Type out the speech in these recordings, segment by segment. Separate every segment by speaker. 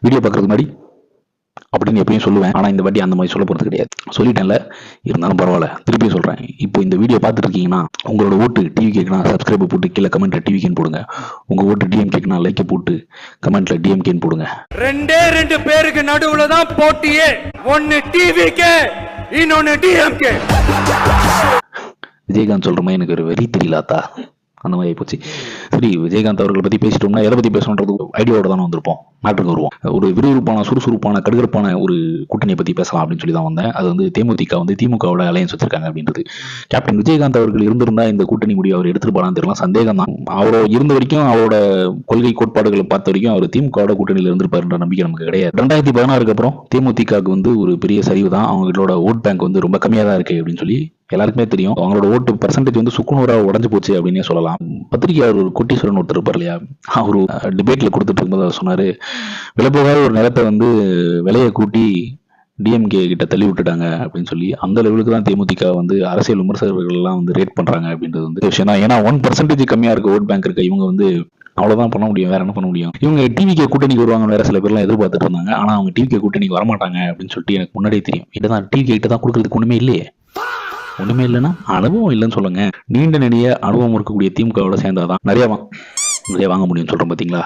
Speaker 1: Video பார்க்கறதுக்கு முன்னாடி அப்படின்னு எப்பயும் சொல்லுவேன். ஆனால் இந்த வாட்டி அந்த மாதிரி சொல்ல போகிறது கிடையாது. சொல்லிட்டேன்ல, இருந்தாலும் பரவாயில்ல, திருப்பியும் சொல்கிறேன். இப்போ இந்த வீடியோ பார்த்துட்டு இருக்கீங்கன்னா உங்களோட ஓட்டு டிவி கேட்கணும், சப்ஸ்கிரைப் போட்டு கீழே கமெண்ட்டில் டிவிகேன்னு போடுங்க. உங்கள் ஓட்டு டிஎம் கேட்கணும், லைக்கை போட்டு கமெண்ட்டில் டிஎம்கேன்னு போடுங்க. 2 பேருக்கு நடுவில் தான் போட்டியே. ஒன்று டிவிகே, இன்னொன்று டிஎம்கே. விஜயகாந்த் சொல்கிற மாதிரி எனக்கு ஒரு வெறி தெரியலாத்தா, அந்த மாதிரி போச்சு. சரி, விஜயகாந்த் அவர்களை பற்றி பேசிட்டோம்னா எதை பற்றி பேசணுன்றது ஐடியாவோட தானே வந்திருப்போம். நாட்டுக்கு வருவோம். ஒரு விறுவிறுப்பான, சுறுசுறுப்பான, கடுகடுப்பான ஒரு கூட்டணியை பற்றி பேசலாம் அப்படின்னு சொல்லி தான் வந்தேன். அது வந்து தேமுதிக வந்து திமுகவோட அலையன்ஸ் வச்சிருக்காங்க அப்படின்றது. கேப்டன் விஜயகாந்த் அவர்கள் இருந்திருந்தா இந்த கூட்டணி முடிவு அவர் எடுத்துருப்பாரான்னு தெரியலாம், சந்தேகம் தான். அவரோட இருந்த வரைக்கும், அவரோட கொள்கை கோட்பாடுகளை பார்த்த வரைக்கும் அவர் திமுகவோட கூட்டணியில் இருந்திருப்பாருன்ற நம்பிக்கை நமக்கு கிடையாது. 2016 அப்புறம் தேமுதிகவுக்கு வந்து ஒரு பெரிய சரிவு தான். அவங்களோட ஓட் பேங்க் வந்து ரொம்ப கம்மியாக தான் இருக்கு அப்படின்னு சொல்லி எல்லாருக்குமே தெரியும். அவங்களோட ஓட்டு பர்சன்டேஜ் வந்து சுக்குநூறாக உடஞ்சு போச்சு அப்படின்னே சொல்லலாம். பத்திரிகையாளர் ஒரு கோட்டீஸ்வரன் ஒருத்தர் இருப்பார் இல்லையா, அவரு டிபேட்ல கொடுத்துட்டு இருக்கும்போது அவர் சொன்னாரு, விலைப்போகாத ஒரு நிலத்தை வந்து விலையை கூட்டி டிஎம்கே கிட்ட தள்ளி விட்டுட்டாங்க அப்படின்னு சொல்லி. அந்த லெவலுக்கு தான் தேமுதிக வந்து அரசியல் விமர்சகர்கள் எல்லாம் வந்து ரேட் பண்றாங்க அப்படின்றது வந்து விஷயம் தான். ஏன்னா 1% கம்மியா இருக்க ஓட் பேங்க் இருக்க இவங்க வந்து அவ்வளவுதான் பண்ண முடியும், வேற என்ன பண்ண முடியும். இவங்க டிவிகே கூட்டணிக்கு வருவாங்க வேற சில பேர்லாம் எதிர்பார்த்துட்டு இருந்தாங்க. ஆனா அவங்க டிவிகே கூட்டணிக்கு வரமாட்டாங்க அப்படின்னு சொல்லிட்டு எனக்கு முன்னாடியே தெரியும். இதுதான் டிவிகே கிட்ட தான் கொடுக்கறதுக்கு ஒண்ணுமே இல்லையே. ஒண்ணுமே இல்லைன்னா அனுபவம் இல்லைன்னு சொல்லுங்க. நீண்ட நெடிய அனுபவம் இருக்கக்கூடிய திமுகவோட சேர்ந்தாதான் நிறைய வாங்க முடியும்னு சொல்றோம். பாத்தீங்களா,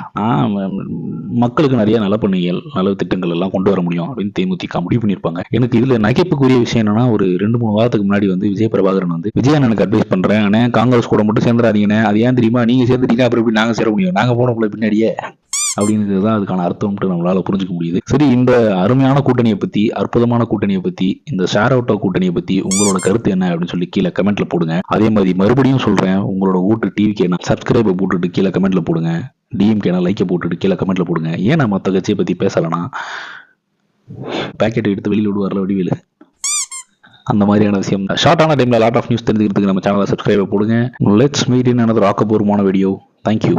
Speaker 1: மக்களுக்கு நிறைய நலப்பணிகள், நல திட்டங்கள் எல்லாம் கொண்டு வர முடியும் அப்படின்னு தேமுதிக முடிவு பண்ணியிருப்பாங்க. எனக்கு இதுல நகைப்புக்குரிய விஷயம் என்னன்னா, ஒரு 2-3 வாரத்துக்கு முன்னாடி வந்து விஜய் பிரபாகரன் வந்து, விஜயண்ணனுக்கு அட்வைஸ் பண்றேன், ஆனா காங்கிரஸ் கூட மட்டும் சேர்ந்துடாதீங்கன்னு. அது ஏன் தெரியுமா, நீங்க சேர்ந்துட்டீங்க அப்புறம் எப்படி நாங்க சேர முடியும், நாங்க போனோம்ல பின்னாடியே அப்படிங்கிறது தான் அதுக்கான அர்த்தம் நம்மளால புரிஞ்சுக்க முடியுது. சரி, இந்த அருமையான கூட்டணியை பத்தி, அற்புதமான கூட்டணியை பத்தி, இந்த ஷேர் அவுட் கூட்டணியை பத்தி உங்களோட கருத்து என்ன அப்படின்னு சொல்லி கீழே கமெண்ட்ல போடுங்க. அதே மாதிரி மறுபடியும் சொல்றேன், உங்களோட ஓட்டு டிவிக்கு சப்ஸ்கிரைப் போட்டுட்டு கீழே கமெண்ட்ல போடுங்க. டிஎம்கே லைக்கை போட்டுட்டு கீழே கமெண்ட்ல போடுங்க. ஏன் நான் மற்ற கட்சியை பத்தி பேசலனா, பேக்கெட் எடுத்து வெளியில் விடுவார்ல வடிவேலு, அந்த மாதிரியான விஷயம். ஷார்ட்டான டைம்ல லாட் ஆஃப் நியூஸ் தெரிஞ்சுக்கிறதுக்கு நம்ம சேனலை சப்ஸ்கிரைப் போடுங்க. லெட்ஸ் மீட் இன் another ஆக்கப்பூர்வமான வீடியோ. தேங்க்யூ.